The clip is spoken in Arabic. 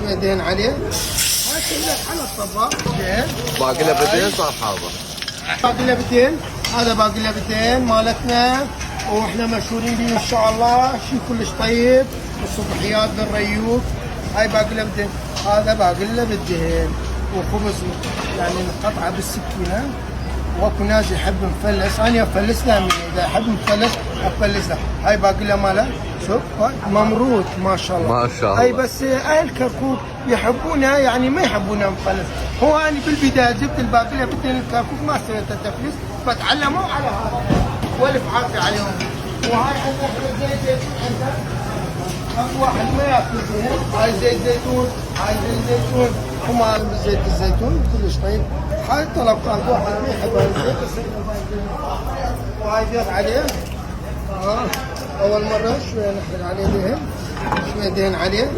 شويه دهن عليه. هاي كلها على الطبق. دهن باقي له بدين صار حاضر. باقي له بدين. هذا باقي له بدين مالتنا، واحنا مشهورين به ان شاء الله، شيء كلش طيب. الصبحيات بالريوق. هاي باقي له بدين. هذا باقي له بالدهن وخبز، يعني نقطعه بالسكينه. واكو ناس يحب مفلس، انا افلس له مني، اذا يحب مفلس افلس له. هاي باقي له ماله، شوف ممروط ما شاء الله. ما شاء الله. هاي بس اهل كركوك يحبونها، يعني ما يحبونها مفلس. هو انا بالبدايه جبت الباقي له بدين الكركوك، ما سويت التفليس، فتعلموا على هذا. والف عافيه عليهم. وهاي عندنا زيت زيتون، عندنا اكو واحد ما ياكل زيت. هاي زيت زيتون، هاي زيت زيتون، ومال زيت الزيتون كلش طيب. هاي طلب قال واحد ما يحب الزيت. وهاي دهن عليه. اول مره شويه نحرق عليه دهن، شويه دهن عليه.